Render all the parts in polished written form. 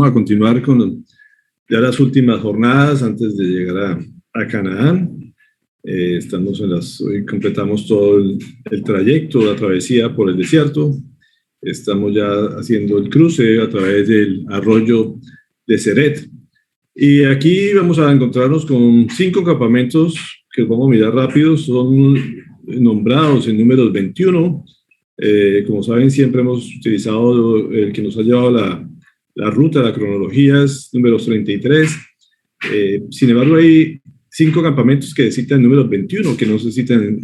vamos a continuar con ya las últimas jornadas antes de llegar a Canaán. Hoy completamos todo el trayecto, la travesía por el desierto. Estamos ya haciendo el cruce a través del arroyo de Ceret. Y aquí vamos a encontrarnos con 5 campamentos que vamos a mirar rápido. Son nombrados en números 21. Como saben, siempre hemos utilizado el que nos ha llevado la ruta, la cronología, es números 33. Sin embargo, hay 5 campamentos que se citan en números 21, que no se citan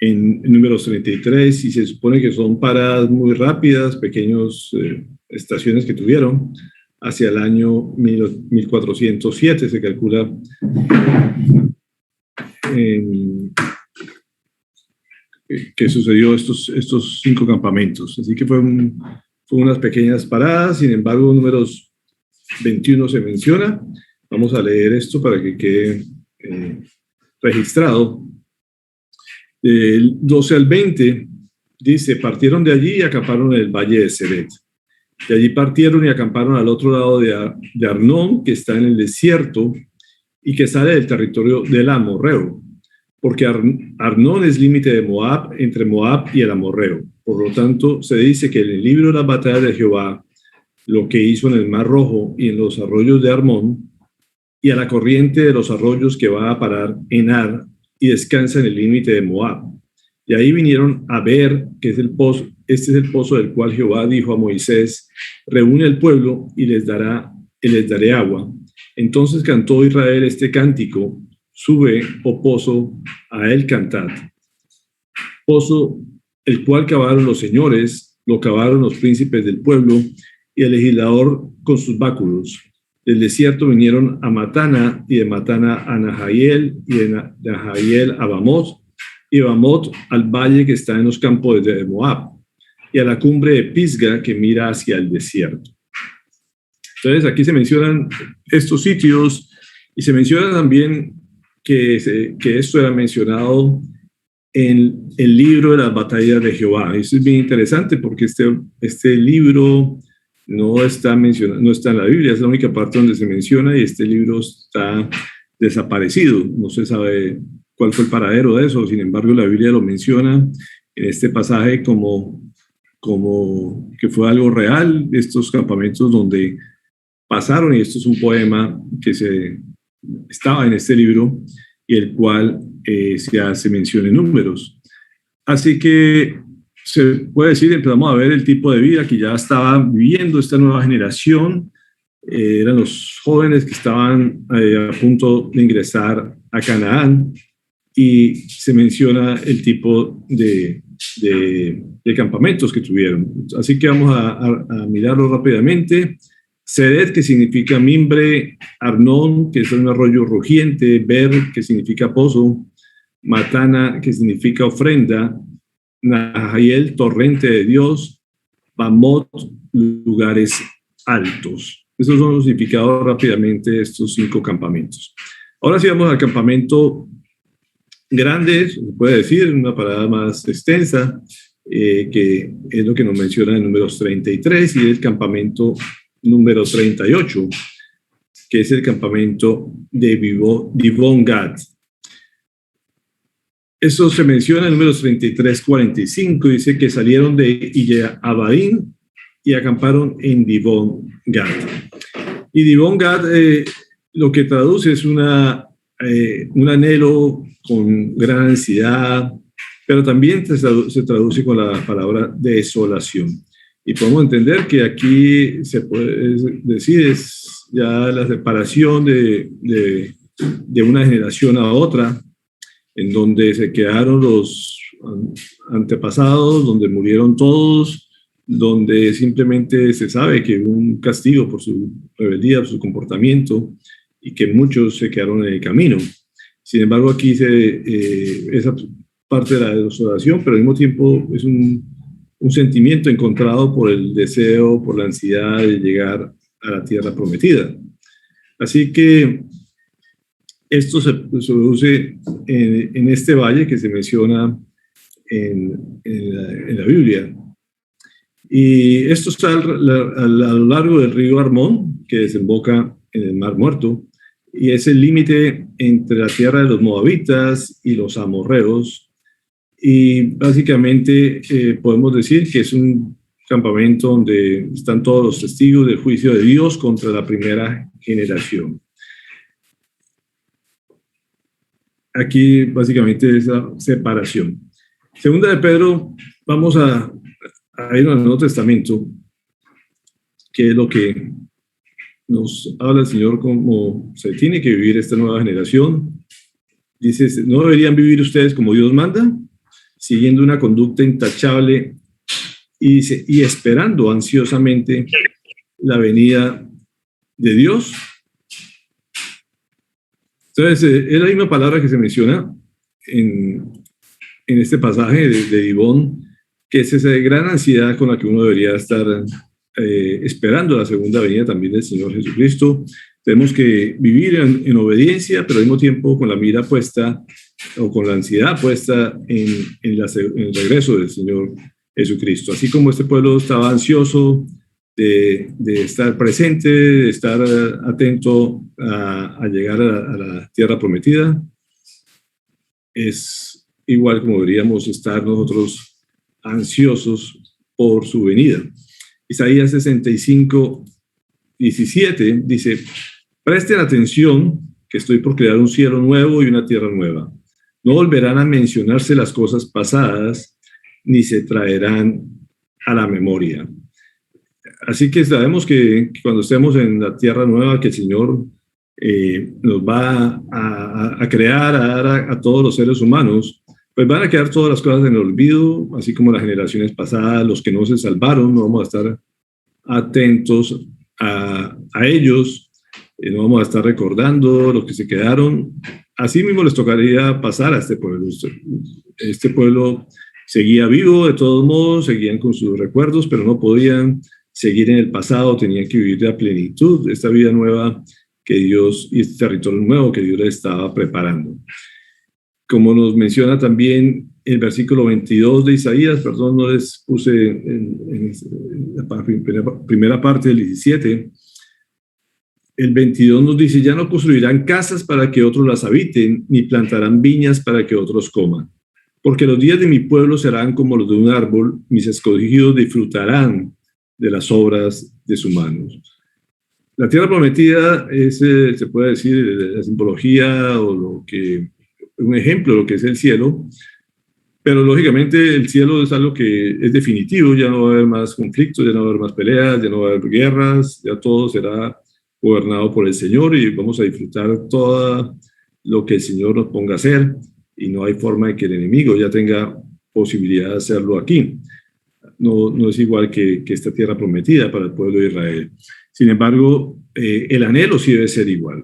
en números 33, y se supone que son paradas muy rápidas, pequeñas estaciones que tuvieron hacia el año 1407, se calcula que sucedió estos 5 campamentos. Así que fue unas pequeñas paradas. Sin embargo, números 21 se menciona. Vamos a leer esto para que quede registrado. Del 12 al 20 dice: partieron de allí y acamparon en el valle de Ceret. De allí partieron y acamparon al otro lado de Arnón, que está en el desierto y que sale del territorio del amorreo, porque Arnón es límite de Moab, entre Moab y el amorreo. Por lo tanto, se dice que en el libro de las batallas de Jehová, lo que hizo en el Mar Rojo y en los arroyos de Armón, y a la corriente de los arroyos que va a parar en Ar y descansa en el límite de Moab. Y ahí vinieron a ver que es el pozo. Este es el pozo del cual Jehová dijo a Moisés: reúne al pueblo y les daré agua. Entonces cantó Israel este cántico: sube, oh pozo, a él cantad. Pozo el cual cavaron los señores, lo cavaron los príncipes del pueblo y el legislador con sus báculos. Del desierto vinieron a Matana, y de Matana a Nahahiel, y de Nahahiel a Bamot, y Bamot al valle que está en los campos de Moab, y a la cumbre de Pisga que mira hacia el desierto. Entonces aquí se mencionan estos sitios, y se menciona también que esto era mencionado en el libro de las batallas de Jehová. Eso es bien interesante porque este libro no está en la Biblia, es la única parte donde se menciona, y este libro está desaparecido. No se sabe cuál fue el paradero de eso. Sin embargo, la Biblia lo menciona en este pasaje como que fue algo real, estos campamentos donde pasaron, y esto es un poema que estaba en este libro y el cual se hace mención en números. Así que se puede decir, empezamos a ver el tipo de vida que ya estaba viviendo esta nueva generación. Eran los jóvenes que estaban a punto de ingresar a Canaán, y se menciona el tipo de campamentos que tuvieron. Así que vamos a mirarlo rápidamente. Ceret, que significa mimbre; Arnón, que es un arroyo rugiente; Ber, que significa pozo; Matana, que significa ofrenda; Nahahiel, torrente de Dios; Bamot, lugares altos. Esos son los significados rápidamente de estos 5 campamentos. Ahora sí vamos al campamento grande, se puede decir, una parada más extensa, que es lo que nos menciona en números 33, y el campamento número 38, que es el campamento de Dibón Gad. Eso se menciona en números 33, 45, dice que salieron de Illeabarim y acamparon en Dibón Gad. Y Dibón Gad lo que traduce es un anhelo con gran ansiedad, pero también se traduce con la palabra desolación. Y podemos entender que aquí se puede decir es ya la separación de una generación a otra, en donde se quedaron los antepasados, donde murieron todos, donde simplemente se sabe que hubo un castigo por su rebeldía, por su comportamiento, y que muchos se quedaron en el camino. Sin embargo, aquí esa parte de la desolación, pero al mismo tiempo es un sentimiento encontrado por el deseo, por la ansiedad de llegar a la tierra prometida. Así que esto se produce en este valle que se menciona en la Biblia. Y esto está a lo largo del río Armón, que desemboca en el Mar Muerto, y es el límite entre la tierra de los moabitas y los amorreos. Y básicamente podemos decir que es un campamento donde están todos los testigos del juicio de Dios contra la primera generación. Aquí básicamente es la separación. Segunda de Pedro, vamos a ir al Nuevo Testamento, que es lo que nos habla el Señor cómo se tiene que vivir esta nueva generación. Dice, ¿no deberían vivir ustedes como Dios manda? Siguiendo una conducta intachable y esperando ansiosamente la venida de Dios. Entonces, es la misma palabra que se menciona en este pasaje de Dibón, que es esa gran ansiedad con la que uno debería estar esperando la segunda venida también del Señor Jesucristo. Tenemos que vivir en obediencia, pero al mismo tiempo con la mira puesta o con la ansiedad puesta en el regreso del Señor Jesucristo. Así como este pueblo estaba ansioso de estar presente, de estar atento a llegar a la tierra prometida, es igual como deberíamos estar nosotros ansiosos por su venida. Isaías 65, 17 dice, presten atención que estoy por crear un cielo nuevo y una tierra nueva. No volverán a mencionarse las cosas pasadas, ni se traerán a la memoria. Así que sabemos que cuando estemos en la tierra nueva, que el Señor nos va a crear, a dar a todos los seres humanos, pues van a quedar todas las cosas en el olvido, así como las generaciones pasadas, los que no se salvaron, no vamos a estar atentos a ellos, no vamos a estar recordando los que se quedaron. Así mismo les tocaría pasar a este pueblo. Este pueblo seguía vivo, de todos modos, seguían con sus recuerdos, pero no podían seguir en el pasado, tenían que vivir a plenitud esta vida nueva que Dios, y este territorio nuevo que Dios les estaba preparando. Como nos menciona también el versículo 22 de Isaías, perdón, no les puse en la primera parte del 17, el 22 nos dice, ya no construirán casas para que otros las habiten, ni plantarán viñas para que otros coman. Porque los días de mi pueblo serán como los de un árbol, mis escogidos disfrutarán de las obras de sus manos. La tierra prometida es, se puede decir, la simbología o un ejemplo de lo que es el cielo, pero lógicamente el cielo es algo que es definitivo, ya no va a haber más conflictos, ya no va a haber más peleas, ya no va a haber guerras, ya todo será gobernado por el Señor y vamos a disfrutar todo lo que el Señor nos ponga a hacer y no hay forma de que el enemigo ya tenga posibilidad de hacerlo aquí. No es igual que esta tierra prometida para el pueblo de Israel. Sin embargo, el anhelo sí debe ser igual.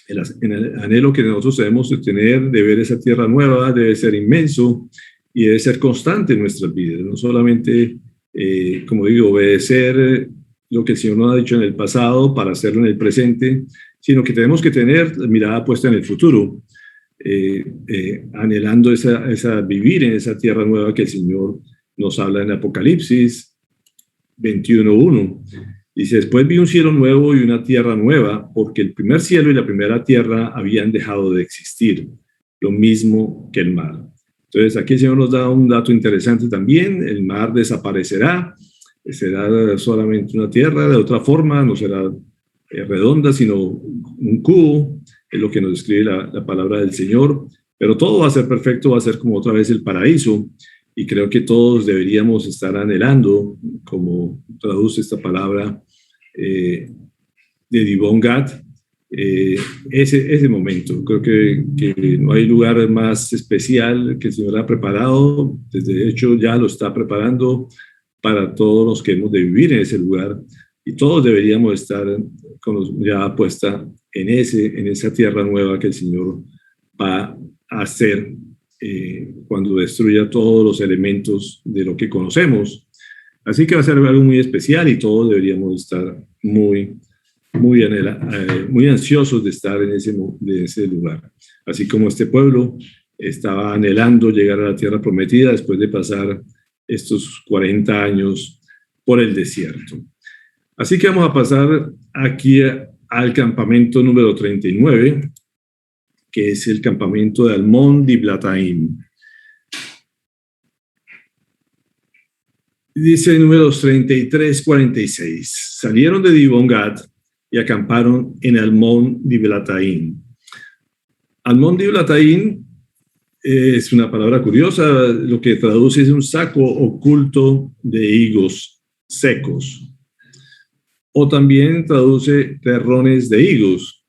El anhelo que nosotros debemos de tener de ver esa tierra nueva debe ser inmenso y debe ser constante en nuestras vidas. No solamente, como digo, obedecer lo que el Señor nos ha dicho en el pasado para hacerlo en el presente, sino que tenemos que tener la mirada puesta en el futuro, anhelando vivir en esa tierra nueva que el Señor nos habla en Apocalipsis 21:1. Dice, después vi un cielo nuevo y una tierra nueva, porque el primer cielo y la primera tierra habían dejado de existir, lo mismo que el mar. Entonces, aquí el Señor nos da un dato interesante también, el mar desaparecerá, será solamente una tierra, de otra forma, no será redonda, sino un cubo, es lo que nos describe la palabra del Señor, pero todo va a ser perfecto, va a ser como otra vez el paraíso, y creo que todos deberíamos estar anhelando, como traduce esta palabra de Dibón Gad, ese momento. Creo que no hay lugar más especial que el Señor ha preparado, de hecho ya lo está preparando para todos los que hemos de vivir en ese lugar, y todos deberíamos estar con la mirada puesta en esa tierra nueva que el Señor va a hacer cuando destruya todos los elementos de lo que conocemos. Así que va a ser algo muy especial y todos deberíamos estar muy ansiosos de estar en ese lugar. Así como este pueblo estaba anhelando llegar a la tierra prometida después de pasar estos 40 años por el desierto. Así que vamos a pasar aquí al campamento número 39, que es el campamento de Almón Diblatayim. Dice números 33, 46. Salieron de Dibón-Gad y acamparon en Almón Diblatayim. Almón Diblatayim es una palabra curiosa, lo que traduce es un saco oculto de higos secos. O también traduce terrones de higos.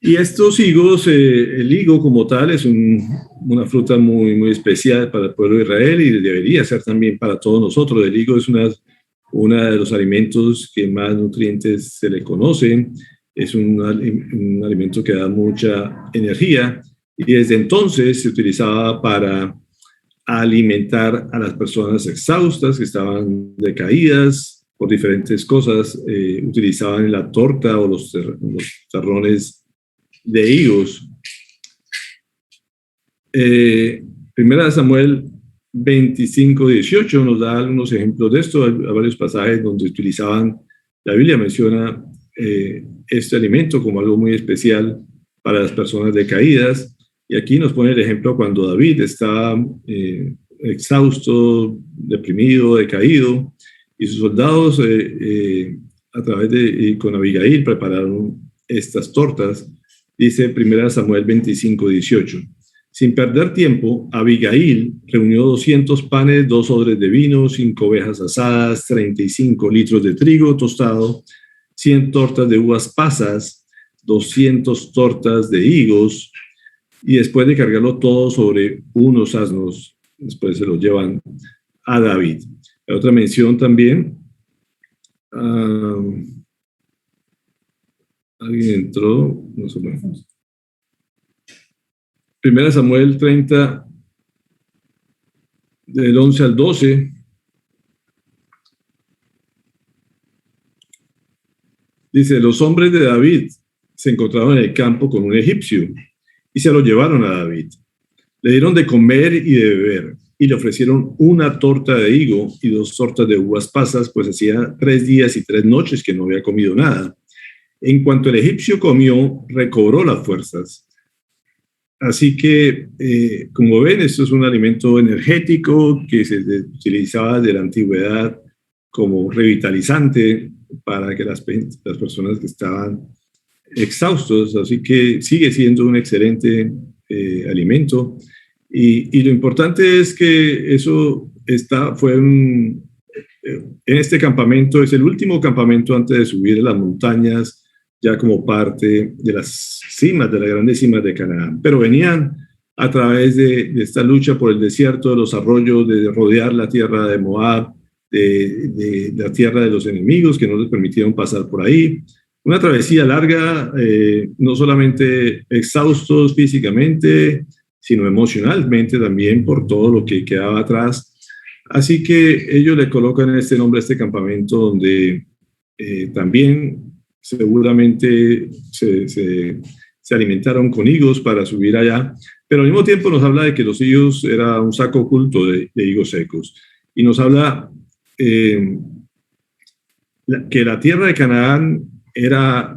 Y estos higos, el higo como tal es una fruta muy, muy especial para el pueblo de Israel y debería ser también para todos nosotros. El higo es uno de los alimentos que más nutrientes se le conocen. Es un alimento que da mucha energía y desde entonces se utilizaba para alimentar a las personas exhaustas que estaban decaídas por diferentes cosas. Utilizaban la torta o los terrones de higos. Primera de Samuel 25, 18 nos da algunos ejemplos de esto. Hay varios pasajes donde utilizaban, la Biblia menciona este alimento como algo muy especial para las personas decaídas. Y aquí nos pone el ejemplo cuando David está exhausto, deprimido, decaído, y sus soldados a través de con Abigail prepararon estas tortas. Dice 1 Samuel 25, 18. Sin perder tiempo, Abigail reunió 200 panes, 2 odres de vino, 5 ovejas asadas, 35 litros de trigo tostado, 100 tortas de uvas pasas, 200 tortas de higos, y después de cargarlo todo sobre unos asnos, después se los llevan a David. Hay otra mención también. Alguien entró, no sé. Primera Samuel 30, del 11 al 12. Dice, los hombres de David se encontraban en el campo con un egipcio y se lo llevaron a David. Le dieron de comer y de beber y le ofrecieron una torta de higo y 2 tortas de uvas pasas, pues hacía 3 días y 3 noches que no había comido nada. En cuanto el egipcio comió, recobró las fuerzas. Así que, como ven, esto es un alimento energético que se utilizaba desde la antigüedad como revitalizante para que las personas que estaban exhaustos, así que sigue siendo un excelente alimento. Y lo importante es que eso fue en este campamento, es el último campamento antes de subir a las montañas, ya como parte de las cimas, de las grandes cimas de Canaán. Pero venían a través de esta lucha por el desierto, de los arroyos, de rodear la tierra de Moab, de la tierra de los enemigos que no les permitieron pasar por ahí. Una travesía larga, no solamente exhaustos físicamente, sino emocionalmente también por todo lo que quedaba atrás. Así que ellos le colocan este nombre a este campamento donde también seguramente se alimentaron con higos para subir allá, pero al mismo tiempo nos habla de que los higos era un saco oculto de higos secos. Y nos habla que la tierra de Canaán era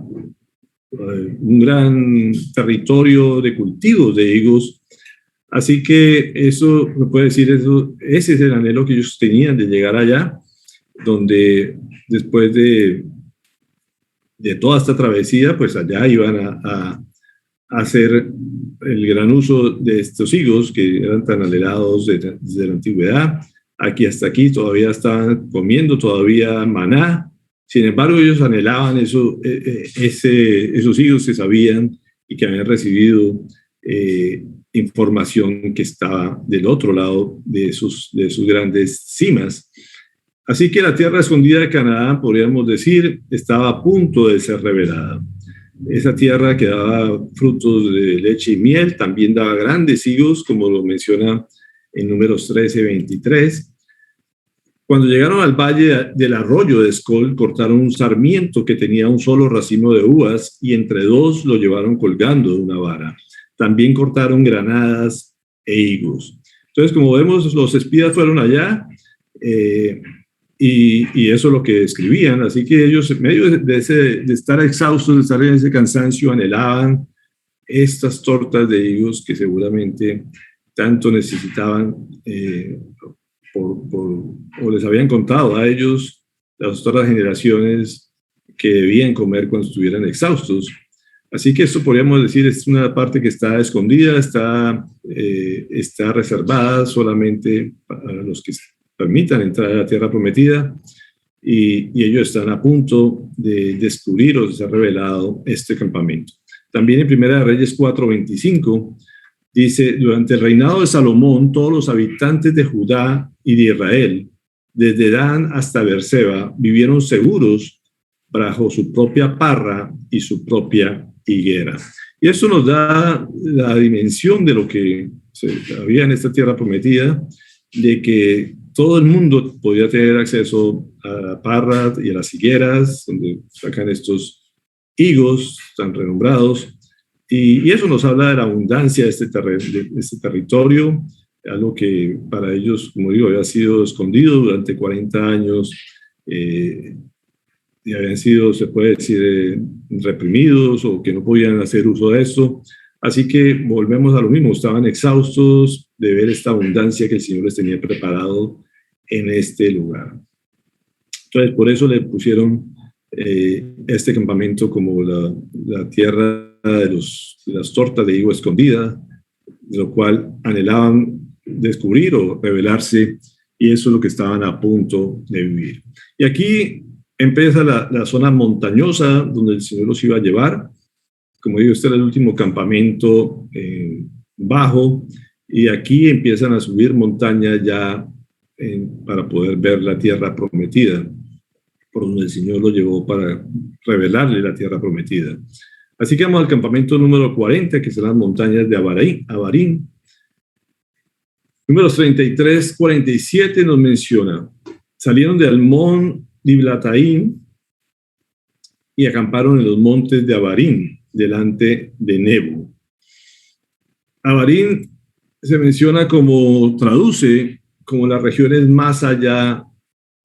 un gran territorio de cultivos de higos. Así que eso, me puede decir, ese es el anhelo que ellos tenían de llegar allá, donde después de toda esta travesía, pues allá iban a hacer el gran uso de estos higos que eran tan anhelados desde la antigüedad. Aquí hasta aquí todavía estaban comiendo todavía maná. Sin embargo, ellos anhelaban esos higos que sabían y que habían recibido información que estaba del otro lado de sus grandes cimas. Así que la tierra escondida de Canaán, podríamos decir, estaba a punto de ser revelada. Esa tierra que daba frutos de leche y miel, también daba grandes higos, como lo menciona en Números 13, 23. Cuando llegaron al valle del arroyo de Escol, cortaron un sarmiento que tenía un solo racimo de uvas y entre 2 lo llevaron colgando de una vara. También cortaron granadas e higos. Entonces, como vemos, los espías fueron allá Y eso es lo que escribían. Así que ellos, en medio de estar exhaustos, de estar en ese cansancio, anhelaban estas tortas de higos que seguramente tanto necesitaban, o les habían contado a ellos las otras generaciones que debían comer cuando estuvieran exhaustos. Así que esto podríamos decir es una parte que está escondida, está reservada solamente para los que permitan entrar a la tierra prometida, y ellos están a punto de descubrir o de ser revelado este campamento. También en Primera de Reyes 4:25 dice: durante el reinado de Salomón, todos los habitantes de Judá y de Israel, desde Dan hasta Beerseba, vivieron seguros bajo su propia parra y su propia higuera. Y eso nos da la dimensión de lo que había en esta tierra prometida, de que todo el mundo podía tener acceso a la parra y a las higueras, donde sacan estos higos tan renombrados, y eso nos habla de la abundancia de este territorio, algo que para ellos, como digo, había sido escondido durante 40 años, y habían sido, se puede decir, reprimidos, o que no podían hacer uso de esto. Así que volvemos a lo mismo, estaban exhaustos de ver esta abundancia que el Señor les tenía preparado en este lugar. Entonces, por eso le pusieron este campamento como la tierra de las tortas de higo escondida, de lo cual anhelaban descubrir o revelarse, y eso es lo que estaban a punto de vivir. Y aquí empieza la zona montañosa donde el Señor los iba a llevar. Como digo, este era el último campamento bajo, y aquí empiezan a subir montañas ya para poder ver la tierra prometida, por donde el Señor lo llevó para revelarle la tierra prometida. Así que vamos al campamento número 40, que serán las montañas de Abarim. Números 33, 47 nos menciona: salieron de Almón Diblataim y acamparon en los montes de Abarim, delante de Nebo. Abarim se menciona traduce como las regiones más allá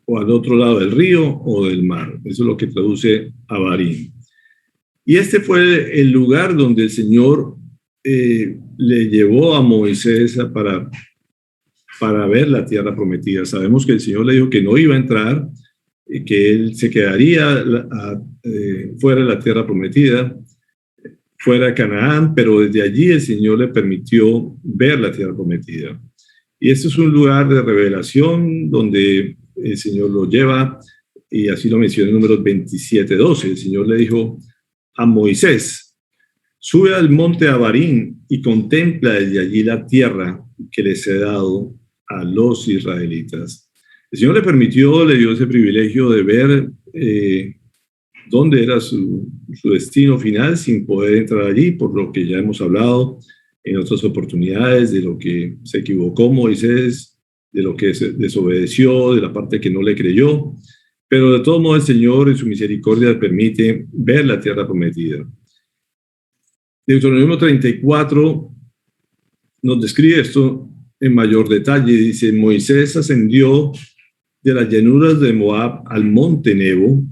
o al otro lado del río o del mar. Eso es lo que traduce Abarim. Y este fue el lugar donde el Señor le llevó a Moisés para ver la tierra prometida. Sabemos que el Señor le dijo que no iba a entrar, que él se quedaría fuera de la tierra prometida, fuera de Canaán, pero desde allí el Señor le permitió ver la tierra prometida. Y este es un lugar de revelación donde el Señor lo lleva, y así lo menciona en Números 27:12. El Señor le dijo a Moisés: sube al monte Abarim y contempla desde allí la tierra que les he dado a los israelitas. El Señor le dio ese privilegio de ver dónde era su destino final, sin poder entrar allí, por lo que ya hemos hablado en otras oportunidades, de lo que se equivocó Moisés, de lo que se desobedeció, de la parte que no le creyó. Pero de todos modos el Señor en su misericordia permite ver la tierra prometida. Deuteronomio 34 nos describe esto en mayor detalle. Dice: Moisés ascendió de las llanuras de Moab al monte Nebo,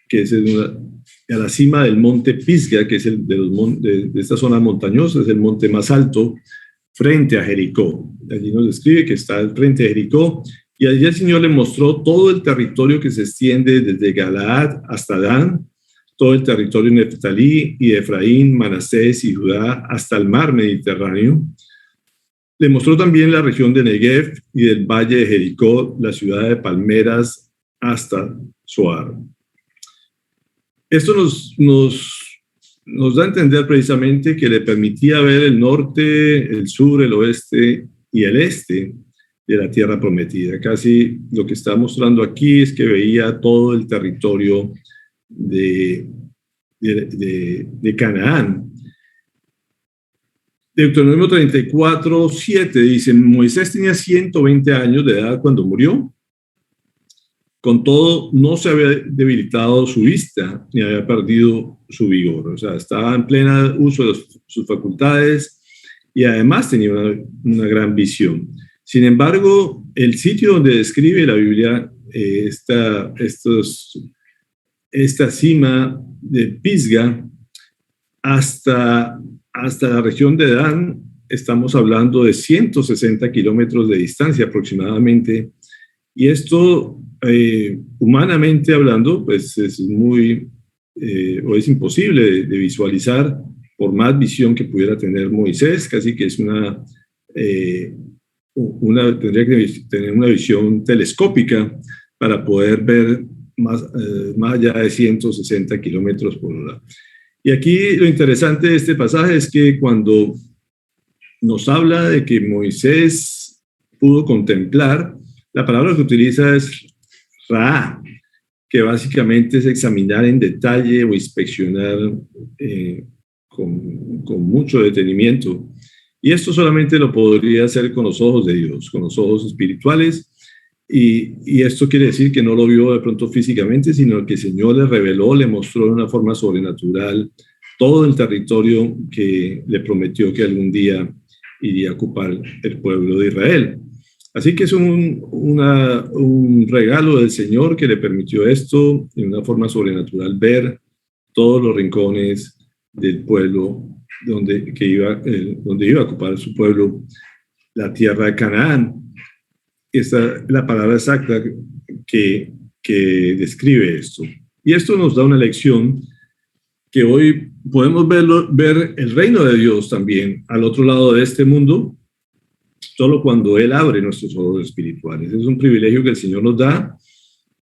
que es a la cima del monte Pisga, que es el de esta zona montañosa, es el monte más alto, frente a Jericó. Allí nos describe que está al frente de Jericó, y allí el Señor le mostró todo el territorio que se extiende desde Galaad hasta Dan, todo el territorio de Neftalí y de Efraín, Manasés y Judá, hasta el mar Mediterráneo. Le mostró también la región de Negev y del valle de Jericó, la ciudad de palmeras, hasta Zoar. Esto nos da a entender precisamente que le permitía ver el norte, el sur, el oeste y el este de la tierra prometida. Casi lo que está mostrando aquí es que veía todo el territorio de Canaán. Deuteronomio 34:7 dice: Moisés tenía 120 años de edad cuando murió. Con todo, no se había debilitado su vista ni había perdido su vigor. O sea, estaba en pleno uso de sus facultades, y además tenía una gran visión. Sin embargo, el sitio donde describe la Biblia esta cima de Pisga hasta la región de Dan, estamos hablando de 160 kilómetros de distancia aproximadamente, y esto, humanamente hablando, pues es o es imposible de visualizar por más visión que pudiera tener Moisés, casi que es tendría que tener una visión telescópica para poder ver más allá de 160 kilómetros por hora. Y aquí lo interesante de este pasaje es que cuando nos habla de que Moisés pudo contemplar, la palabra que utiliza es Ra, que básicamente es examinar en detalle o inspeccionar con mucho detenimiento. Y esto solamente lo podría hacer con los ojos de Dios, con los ojos espirituales. Y esto quiere decir que no lo vio de pronto físicamente, sino que el Señor le reveló, le mostró de una forma sobrenatural todo el territorio que le prometió que algún día iría a ocupar el pueblo de Israel. Así que es un regalo del Señor que le permitió esto, de una forma sobrenatural, ver todos los rincones del pueblo donde iba a ocupar su pueblo, la tierra de Canaán. Esta es la palabra exacta que describe esto. Y esto nos da una lección que hoy podemos ver el reino de Dios también al otro lado de este mundo, solo cuando Él abre nuestros ojos espirituales. Es un privilegio que el Señor nos da,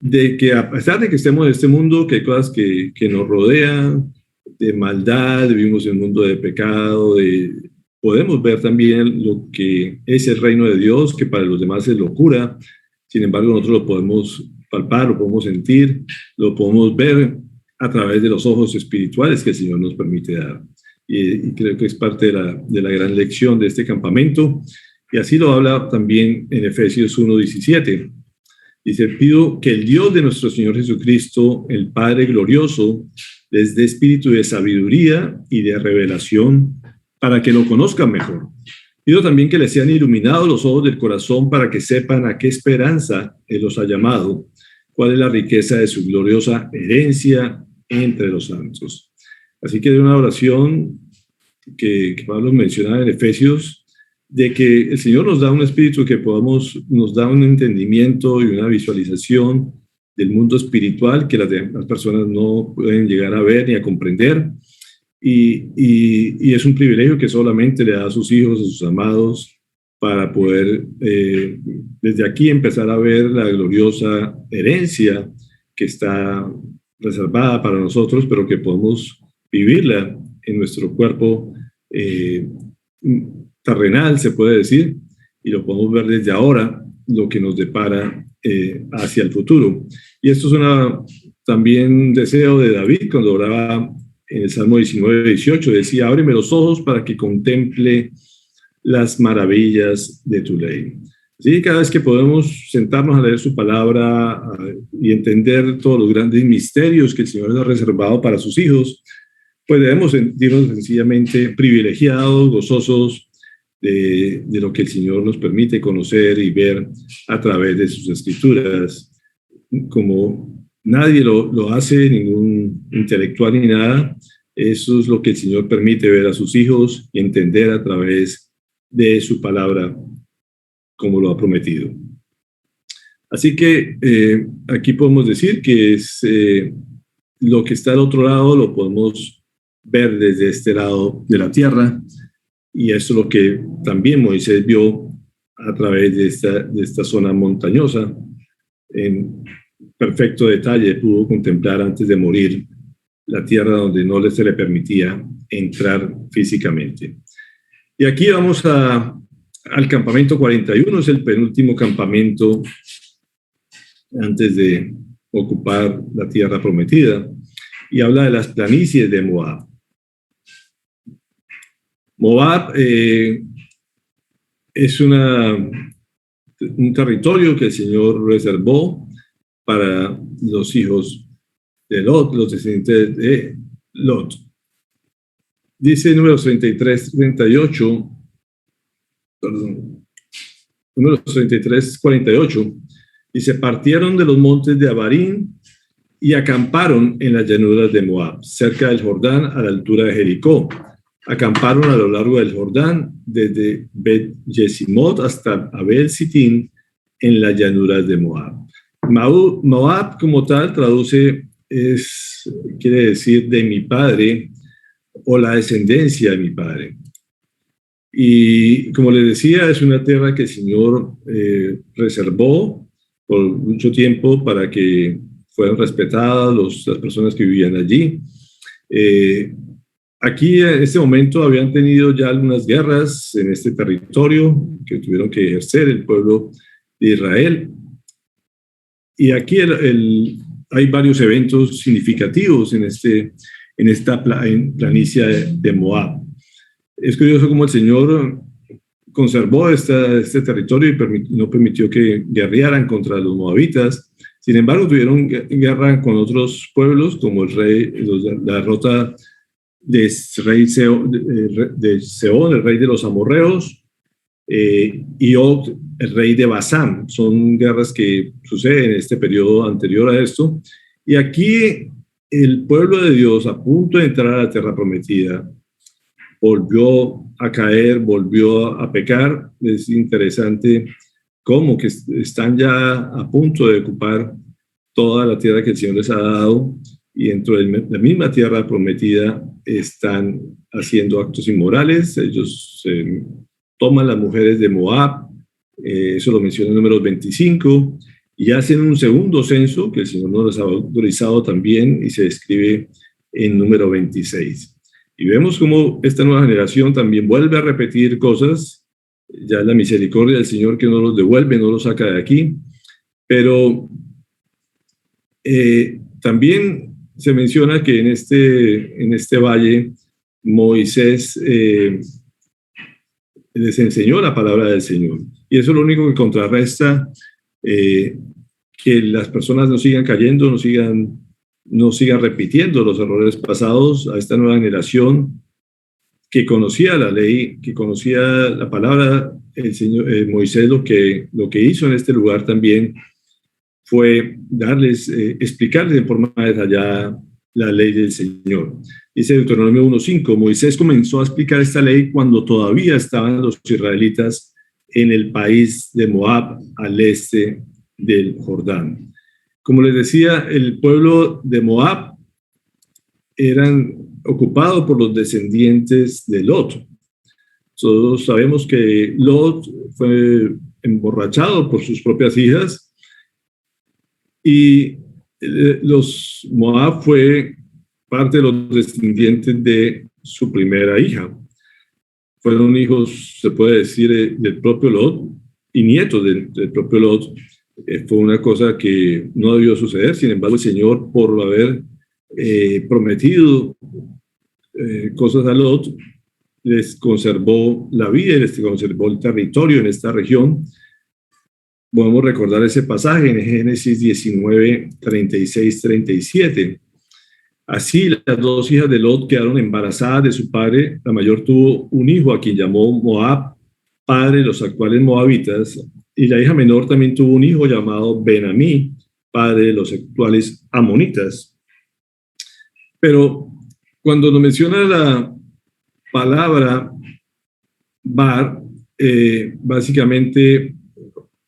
de que a pesar de que estemos en este mundo, que hay cosas que nos rodean, de maldad, vivimos en un mundo de pecado, podemos ver también lo que es el reino de Dios, que para los demás es locura. Sin embargo, nosotros lo podemos palpar, lo podemos sentir, lo podemos ver a través de los ojos espirituales que el Señor nos permite dar. Y creo que es parte de la gran lección de este campamento. Y así lo habla también en Efesios 1:17. Dice: pido que el Dios de nuestro Señor Jesucristo, el Padre glorioso, les dé espíritu de sabiduría y de revelación para que lo conozcan mejor. Pido también que les sean iluminados los ojos del corazón para que sepan a qué esperanza Él los ha llamado, cuál es la riqueza de su gloriosa herencia entre los santos. Así que de una oración que Pablo menciona en Efesios, de que el Señor nos da un espíritu que nos da un entendimiento y una visualización del mundo espiritual que las personas no pueden llegar a ver ni a comprender. Y es un privilegio que solamente le da a sus hijos, a sus amados, para poder desde aquí empezar a ver la gloriosa herencia que está reservada para nosotros, pero que podemos vivirla en nuestro cuerpo terrenal, se puede decir, y lo podemos ver desde ahora, lo que nos depara hacia el futuro. Y esto es también un deseo de David cuando oraba en el Salmo 19:18, decía: ábreme los ojos para que contemple las maravillas de tu ley. Así que cada vez que podemos sentarnos a leer su palabra y entender todos los grandes misterios que el Señor ha reservado para sus hijos, pues debemos sentirnos sencillamente privilegiados, gozosos de lo que el Señor nos permite conocer y ver a través de sus escrituras. Como nadie lo hace, ningún intelectual ni nada, eso es lo que el Señor permite ver a sus hijos y entender a través de su palabra, como lo ha prometido. Así que aquí podemos decir que es lo que está al otro lado, lo podemos ver desde este lado de la tierra, y eso es lo que también Moisés vio a través de esta zona montañosa. En perfecto detalle pudo contemplar antes de morir la tierra donde no se le permitía entrar físicamente. Y aquí vamos al campamento 41, es el penúltimo campamento antes de ocupar la tierra prometida, y habla de las planicies de Moab. Moab es un territorio que el Señor reservó para los hijos de Lot, los descendientes de Lot. Dice en Números 33, 38, perdón, Números 33, 48. Y se partieron de los montes de Abarín y acamparon en las llanuras de Moab, cerca del Jordán, a la altura de Jericó. Acamparon a lo largo del Jordán, desde Bet-Yesimot hasta Abel-Sitín, en las llanuras de Moab. Moab, como tal, quiere decir de mi padre o la descendencia de mi padre. Y como les decía, es una tierra que el Señor reservó por mucho tiempo para que fueran respetadas las personas que vivían allí. Aquí en este momento habían tenido ya algunas guerras en este territorio que tuvieron que ejercer el pueblo de Israel. Y aquí hay varios eventos significativos en esta planicie de Moab. Es curioso cómo el Señor conservó este territorio y no permitió que guerrearan contra los moabitas. Sin embargo, tuvieron guerra con otros pueblos, como la derrota de Sehón, el rey de los amorreos, y Og, el rey de Basán. Son guerras que suceden en este periodo anterior a esto. Y aquí el pueblo de Dios, a punto de entrar a la tierra prometida, volvió a caer, volvió a pecar. Es interesante cómo que están ya a punto de ocupar toda la tierra que el Señor les ha dado, y dentro de la misma tierra prometida están haciendo actos inmorales. Ellos toman las mujeres de Moab, eso lo menciona en Números 25, y hacen un segundo censo que el Señor nos ha autorizado también, y se describe en Número 26. Y vemos cómo esta nueva generación también vuelve a repetir cosas. Ya la misericordia del Señor que no los devuelve, no los saca de aquí. Pero también se menciona que en este valle Moisés les enseñó la palabra del Señor. Y eso es lo único que contrarresta que las personas no sigan cayendo, no sigan repitiendo los errores pasados a esta nueva generación que conocía la ley, que conocía la palabra. El Señor, Moisés lo que hizo en este lugar también fue explicarles de forma detallada la ley del Señor. Dice Deuteronomio 1:5, Moisés comenzó a explicar esta ley cuando todavía estaban los israelitas en el país de Moab, al este del Jordán. Como les decía, el pueblo de Moab eran ocupados por los descendientes de Lot. Todos sabemos que Lot fue emborrachado por sus propias hijas, y los Moab fue parte de los descendientes de su primera hija. Fueron hijos, se puede decir, del propio Lot y nietos del propio Lot. Fue una cosa que no debió suceder. Sin embargo, el Señor, por haber prometido cosas a Lot, les conservó la vida y les conservó el territorio en esta región. Podemos recordar ese pasaje en Génesis 19, 36, 37. Así, las dos hijas de Lot quedaron embarazadas de su padre. La mayor tuvo un hijo a quien llamó Moab, padre de los actuales moabitas, y la hija menor también tuvo un hijo llamado Ben-Amí, padre de los actuales amonitas. Pero cuando nos menciona la palabra bar, básicamente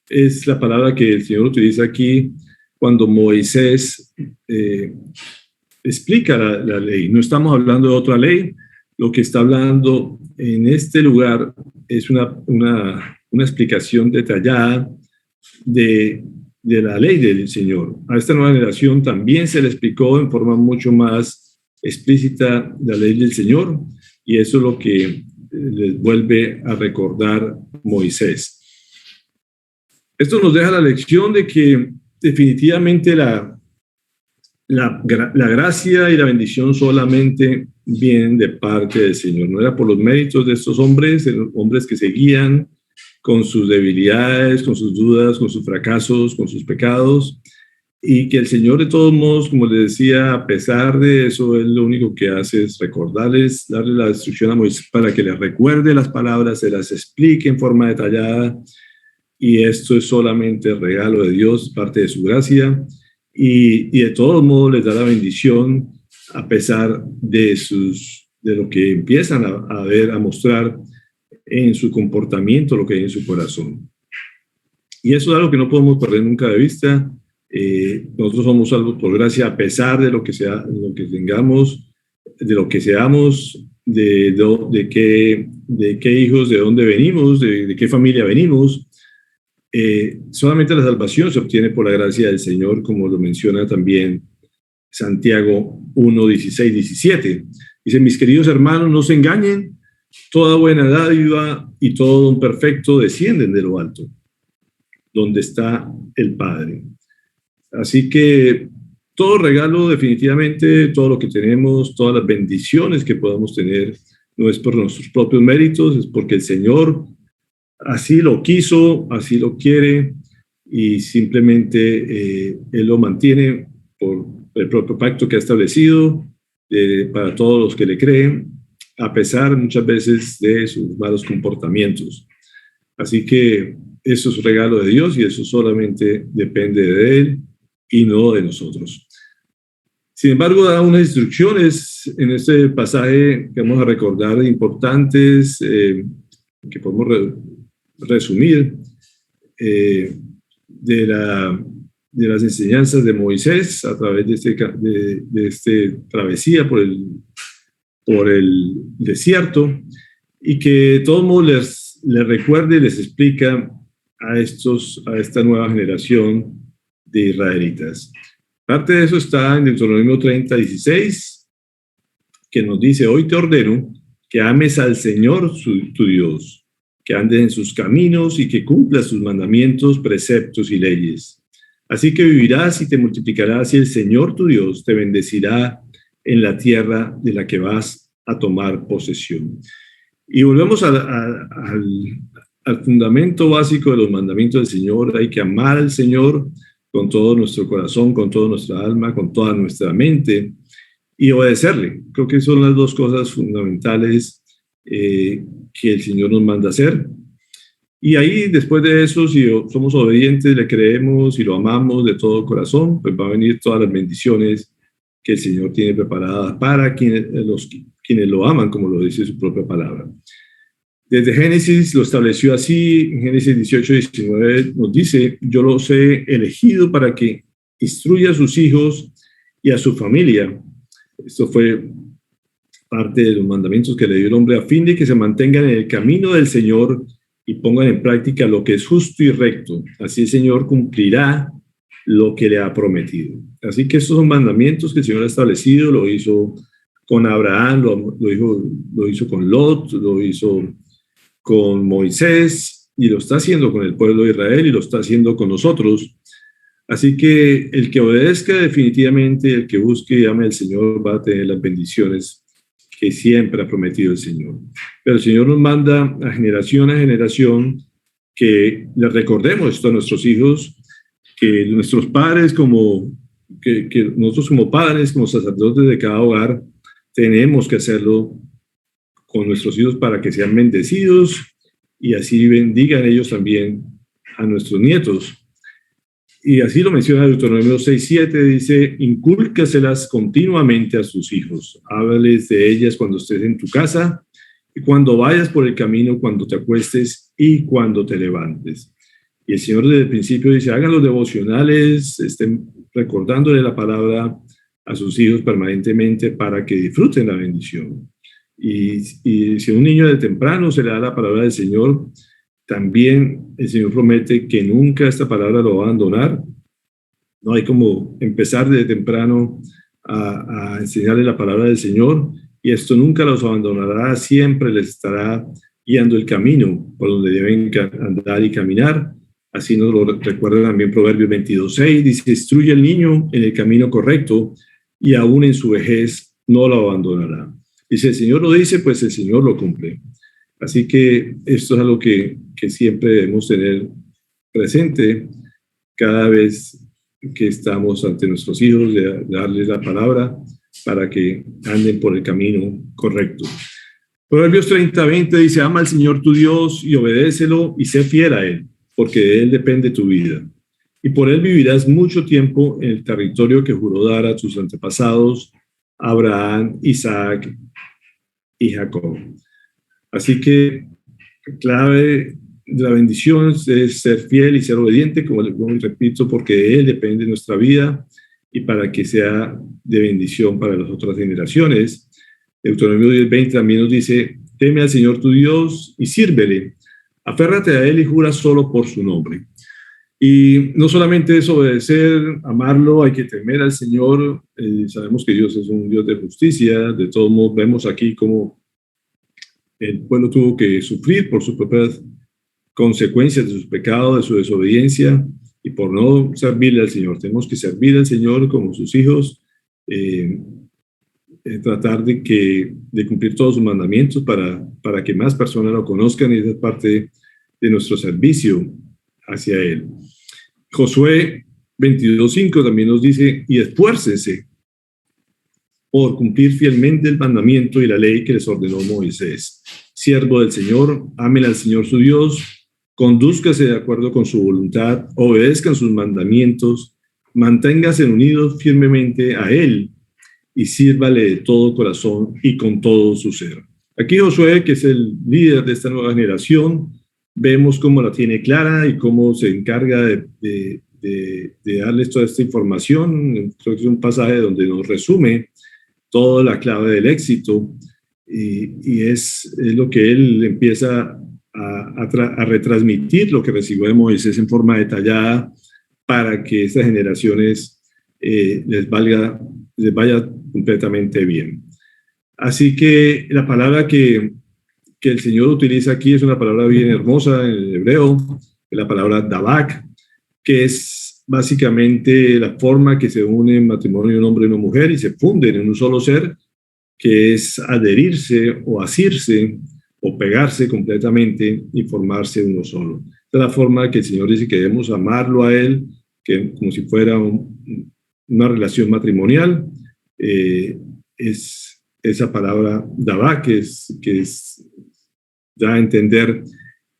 es la palabra que el Señor utiliza aquí cuando Moisés explica la ley. No estamos hablando de otra ley. Lo que está hablando en este lugar es una explicación detallada de la ley del Señor. A esta nueva generación también se le explicó en forma mucho más explícita la ley del Señor, y eso es lo que les vuelve a recordar Moisés. Esto nos deja la lección de que definitivamente la gracia y la bendición solamente vienen de parte del Señor. No era por los méritos de estos hombres, hombres que seguían con sus debilidades, con sus dudas, con sus fracasos, con sus pecados, y que el Señor, de todos modos, como les decía, a pesar de eso, Él lo único que hace es recordarles, darle la instrucción a Moisés para que les recuerde las palabras, se las explique en forma detallada, y esto es solamente el regalo de Dios, parte de su gracia, y de todos modos les da la bendición a pesar de lo que empiezan a ver, a mostrar en su comportamiento, lo que hay en su corazón. Y eso es algo que no podemos perder nunca de vista. Nosotros somos salvos por gracia a pesar de lo que lo que tengamos, de lo que seamos, de qué hijos, de dónde venimos, de qué familia venimos. Solamente la salvación se obtiene por la gracia del Señor, como lo menciona también Santiago 1, 16, 17. Dice, mis queridos hermanos, no se engañen, toda buena dádiva y todo don perfecto descienden de lo alto, donde está el Padre. Así que todo regalo, definitivamente, todo lo que tenemos, todas las bendiciones que podamos tener, no es por nuestros propios méritos, es porque el Señor así lo quiso, así lo quiere, y simplemente Él lo mantiene por el propio pacto que ha establecido para todos los que le creen, a pesar muchas veces de sus malos comportamientos. Así que eso es un regalo de Dios y eso solamente depende de Él y no de nosotros. Sin embargo, da unas instrucciones en este pasaje que vamos a recordar importantes, que podemos resumir de las enseñanzas de Moisés a través de este travesía por el desierto, y que de todos modos les recuerde y les explica a esta nueva generación de israelitas. Parte de eso está en Deuteronomio 30, 16, que nos dice, hoy te ordeno que ames al Señor tu Dios, que andes en sus caminos y que cumplas sus mandamientos, preceptos y leyes. Así que vivirás y te multiplicarás y el Señor tu Dios te bendecirá en la tierra de la que vas a tomar posesión. Y volvemos al fundamento básico de los mandamientos del Señor. Hay que amar al Señor con todo nuestro corazón, con toda nuestra alma, con toda nuestra mente y obedecerle. Creo que son las dos cosas fundamentales que el Señor nos manda hacer. Y ahí, después de eso, si somos obedientes, le creemos y lo amamos de todo corazón, pues va a venir todas las bendiciones que el Señor tiene preparadas para quienes lo aman, como lo dice su propia palabra. Desde Génesis lo estableció así. En Génesis 18, 19 nos dice, yo los he elegido para que instruya a sus hijos y a su familia. Esto fue parte de los mandamientos que le dio el hombre a fin de que se mantengan en el camino del Señor y pongan en práctica lo que es justo y recto. Así el Señor cumplirá lo que le ha prometido. Así que estos son mandamientos que el Señor ha establecido. Lo hizo con Abraham, lo hizo con Lot, lo hizo con Moisés y lo está haciendo con el pueblo de Israel y lo está haciendo con nosotros. Así que el que obedezca definitivamente, el que busque y ame al Señor va a tener las bendiciones que siempre ha prometido el Señor. Pero el Señor nos manda a generación que le recordemos esto a nuestros hijos, que nuestros padres que nosotros como padres, como sacerdotes de cada hogar, tenemos que hacerlo con nuestros hijos para que sean bendecidos y así bendigan ellos también a nuestros nietos. Y así lo menciona Deuteronomio 6:7, dice, incúlcaselas continuamente a sus hijos, háblales de ellas cuando estés en tu casa y cuando vayas por el camino, cuando te acuestes y cuando te levantes. Y el Señor desde el principio dice, hagan los devocionales, estén recordándole la palabra a sus hijos permanentemente para que disfruten la bendición. Y si a un niño de temprano se le da la palabra del Señor, también el Señor promete que nunca esta palabra lo va a abandonar. No hay como empezar desde temprano a enseñarle la palabra del Señor y esto nunca los abandonará, siempre les estará guiando el camino por donde deben andar y caminar. Así nos lo recuerda también Proverbios 22:6, dice, instruye al niño en el camino correcto y aún en su vejez no lo abandonará. Y si el Señor lo dice, pues el Señor lo cumple. Así que esto es algo que siempre debemos tener presente cada vez que estamos ante nuestros hijos, de darles la palabra para que anden por el camino correcto. Proverbios 30:20 dice, ama al Señor tu Dios y obedécelo y sé fiel a Él. porque de él depende tu vida. Y por él vivirás mucho tiempo en el territorio que juró dar a tus antepasados, Abraham, Isaac y Jacob. Así que clave de la bendición es ser fiel y ser obediente, como repito, porque de él depende nuestra vida y para que sea de bendición para las otras generaciones. Deuteronomio 10:20 también nos dice: teme al Señor tu Dios y sírvele, aférrate a él y jura solo por su nombre. Y no solamente es obedecer, amarlo, hay que temer al Señor. Sabemos que Dios es un Dios de justicia. De todos modos, vemos aquí cómo el pueblo tuvo que sufrir por sus propias consecuencias de sus pecados, de su desobediencia y por no servirle al Señor. Tenemos que servir al Señor como sus hijos, tratar de cumplir todos sus mandamientos para que más personas lo conozcan, y esa es parte de nuestro servicio hacia Él. Josué 22:5 también nos dice: y esfuércense por cumplir fielmente el mandamiento y la ley que les ordenó Moisés, siervo del Señor. Amen al Señor su Dios, condúzcase de acuerdo con su voluntad, obedezcan sus mandamientos, manténganse unidos firmemente a Él y sírvale de todo corazón y con todo su ser. Aquí Josué, que es el líder de esta nueva generación, vemos cómo la tiene clara y cómo se encarga de darles toda esta información. Creo que es un pasaje donde nos resume toda la clave del éxito, y es lo que él empieza a retransmitir, lo que recibió de Moisés en forma detallada, para que estas generaciones les vaya completamente bien. Así que la palabra que el Señor utiliza aquí es una palabra bien hermosa en el hebreo, la palabra dabak, que es básicamente la forma que se une en matrimonio un hombre y una mujer y se funden en un solo ser, que es adherirse o asirse o pegarse completamente y formarse uno solo. Esta es la forma que el Señor dice que debemos amarlo a Él, que como si fuera una relación matrimonial. Es esa palabra dabá que da a entender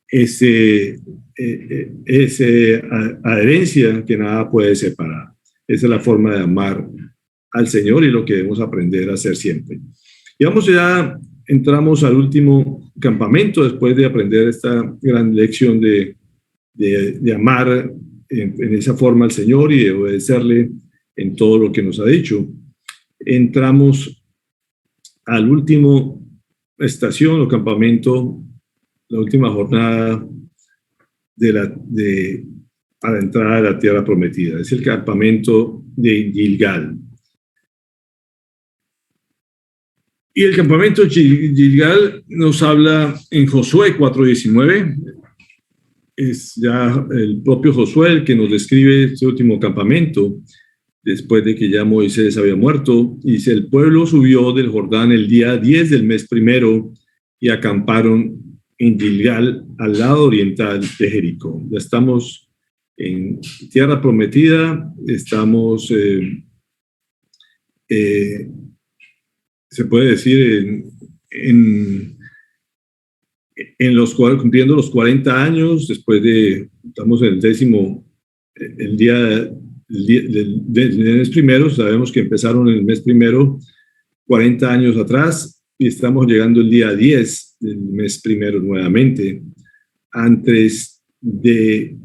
esa adherencia que nada puede separar. Esa es la forma de amar al Señor y lo que debemos aprender a hacer siempre. Y entramos al último campamento después de aprender esta gran lección de amar en esa forma al Señor y de obedecerle en todo lo que nos ha dicho. Entramos al último estación o campamento, la última jornada para entrar a la tierra prometida. Es el campamento de Gilgal. Y el campamento de Gilgal nos habla en Josué 4:19. Es ya el propio Josué el que nos describe este último campamento, después de que ya Moisés había muerto. Dice: el pueblo subió del Jordán el día 10 del mes primero y acamparon en Gilgal, al lado oriental de Jericó. Ya estamos en tierra prometida, estamos, se puede decir, cumpliendo los 40 años, estamos en el día del mes primero. Sabemos que empezaron el mes primero 40 años atrás, y estamos llegando el día 10 del mes primero nuevamente, antes de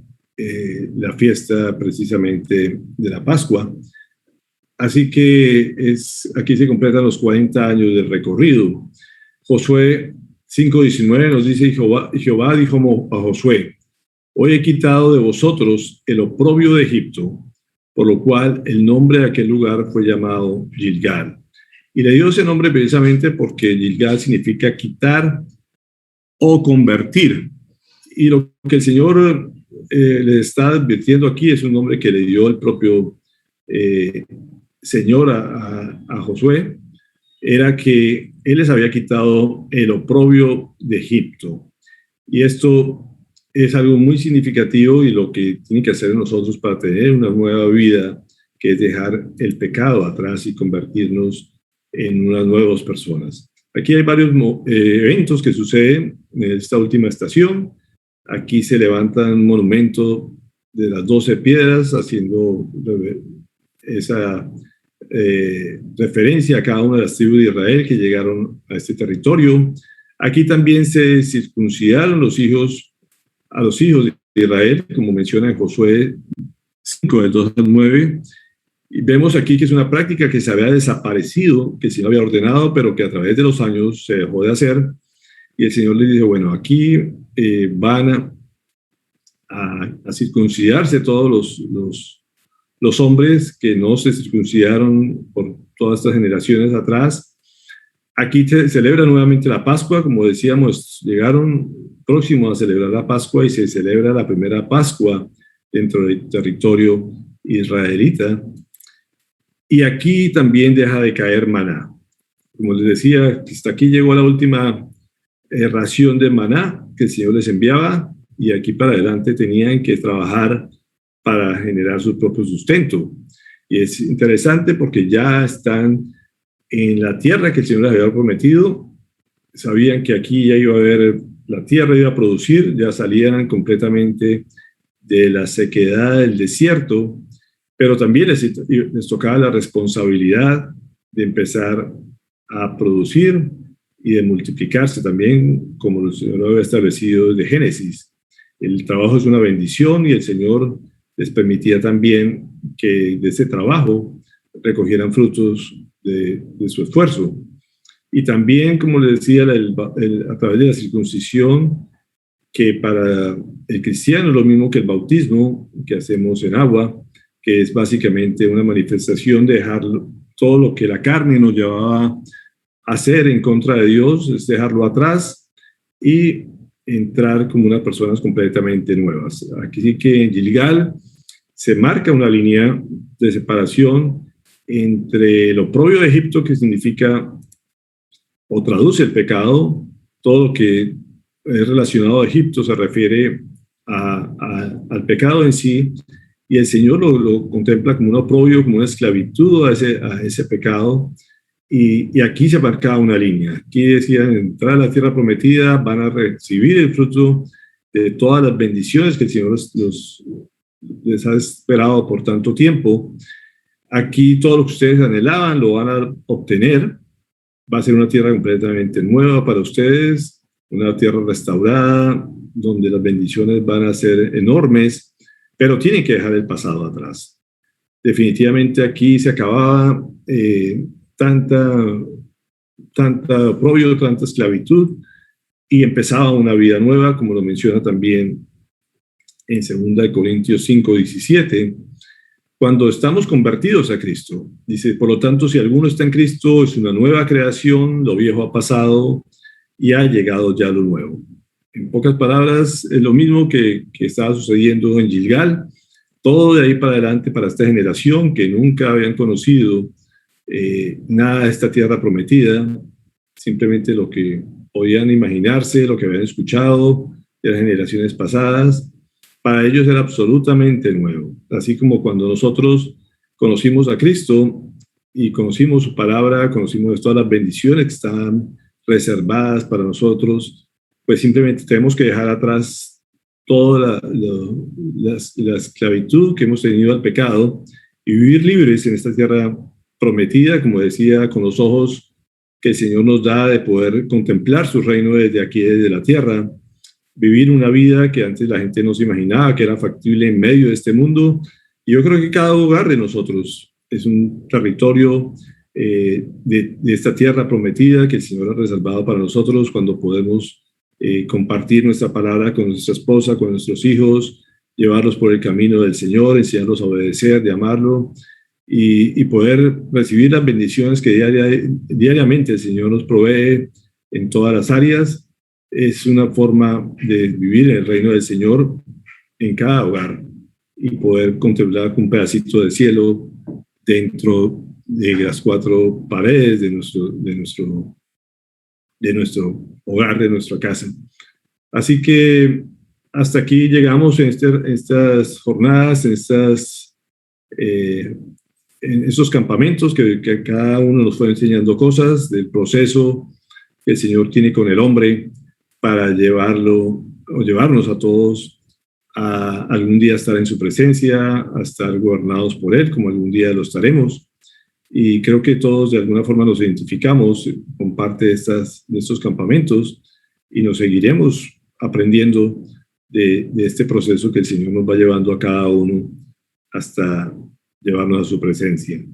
la fiesta precisamente de la Pascua. Así que aquí se completan los 40 años del recorrido. Josué 5:19 nos dice: Jehová dijo a Josué: hoy he quitado de vosotros el oprobio de Egipto, por lo cual el nombre de aquel lugar fue llamado Gilgal. Y le dio ese nombre precisamente porque Gilgal significa quitar o convertir. Y lo que el Señor le está advirtiendo aquí es un nombre que le dio el propio Señor a Josué, era que Él les había quitado el oprobio de Egipto. Y esto es algo muy significativo, y lo que tiene que hacer nosotros para tener una nueva vida, que es dejar el pecado atrás y convertirnos en unas nuevas personas. Aquí hay varios eventos que suceden en esta última estación. Aquí se levanta un monumento de las 12 piedras, haciendo esa referencia a cada una de las tribus de Israel que llegaron a este territorio. Aquí también se circuncidaron a los hijos de Israel, como menciona en Josué 5, del 2 al 9. Y vemos aquí que es una práctica que se había desaparecido, que se había ordenado, pero que a través de los años se dejó de hacer. Y el Señor les dice, bueno, aquí van a circuncidarse todos los hombres que no se circuncidaron por todas estas generaciones atrás. Aquí se celebra nuevamente la Pascua, como decíamos, llegaron próximos a celebrar la Pascua y se celebra la primera Pascua dentro del territorio israelita. Y aquí también deja de caer maná. Como les decía, hasta aquí llegó la última ración de maná que el Señor les enviaba, y aquí para adelante tenían que trabajar para generar su propio sustento. Y es interesante porque ya están en la tierra que el Señor les había prometido. Sabían que aquí ya iba a haber, la tierra iba a producir, ya salían completamente de la sequedad del desierto, pero también les tocaba la responsabilidad de empezar a producir y de multiplicarse también, como el Señor lo había establecido desde Génesis. El trabajo es una bendición y el Señor les permitía también que de ese trabajo recogieran frutos de su esfuerzo. Y también, como les decía, a través de la circuncisión, que para el cristiano es lo mismo que el bautismo que hacemos en agua, que es básicamente una manifestación de dejar todo lo que la carne nos llevaba a hacer en contra de Dios, es dejarlo atrás y entrar como unas personas completamente nuevas. Aquí sí que en Gilgal se marca una línea de separación entre lo propio de Egipto, que significa o traduce el pecado. Todo lo que es relacionado a Egipto se refiere al pecado en sí, y el Señor lo contempla como un oprobio, como una esclavitud a ese pecado. Y aquí se marcaba una línea. Aquí decían, entrar a la tierra prometida, van a recibir el fruto de todas las bendiciones que el Señor les ha esperado por tanto tiempo. Aquí todo lo que ustedes anhelaban lo van a obtener. Va a ser una tierra completamente nueva para ustedes, una tierra restaurada, donde las bendiciones van a ser enormes, pero tienen que dejar el pasado atrás. Definitivamente aquí se acababa tanta oprobio, tanta esclavitud, y empezaba una vida nueva, como lo menciona también en 2 Corintios 5:17, cuando estamos convertidos a Cristo. Dice, por lo tanto, si alguno está en Cristo, es una nueva creación, lo viejo ha pasado y ha llegado ya lo nuevo. En pocas palabras, es lo mismo que estaba sucediendo en Gilgal. Todo de ahí para adelante, para esta generación que nunca habían conocido nada de esta tierra prometida, simplemente lo que podían imaginarse, lo que habían escuchado de las generaciones pasadas, para ellos era absolutamente nuevo. Así como cuando nosotros conocimos a Cristo y conocimos su palabra, conocimos todas las bendiciones que estaban reservadas para nosotros, pues simplemente tenemos que dejar atrás toda la esclavitud que hemos tenido al pecado y vivir libres en esta tierra prometida, como decía, con los ojos que el Señor nos da de poder contemplar su reino desde aquí, desde la tierra, vivir una vida que antes la gente no se imaginaba que era factible en medio de este mundo. Y yo creo que cada hogar de nosotros es un territorio de esta tierra prometida que el Señor ha reservado para nosotros cuando podemos compartir nuestra palabra con nuestra esposa, con nuestros hijos, llevarlos por el camino del Señor, enseñarlos a obedecer, de amarlo y poder recibir las bendiciones que diariamente el Señor nos provee en todas las áreas. Es una forma de vivir el reino del Señor en cada hogar y poder contemplar un pedacito de cielo dentro de las cuatro paredes de nuestro hogar, de nuestra casa. Así que hasta aquí llegamos en estas jornadas, en estos campamentos que cada uno nos fue enseñando cosas del proceso que el Señor tiene con el hombre para llevarlo o llevarnos a todos a algún día estar en su presencia, a estar gobernados por Él, como algún día lo estaremos. Y creo que todos de alguna forma nos identificamos con parte de estos campamentos y nos seguiremos aprendiendo de este proceso que el Señor nos va llevando a cada uno hasta llevarnos a su presencia.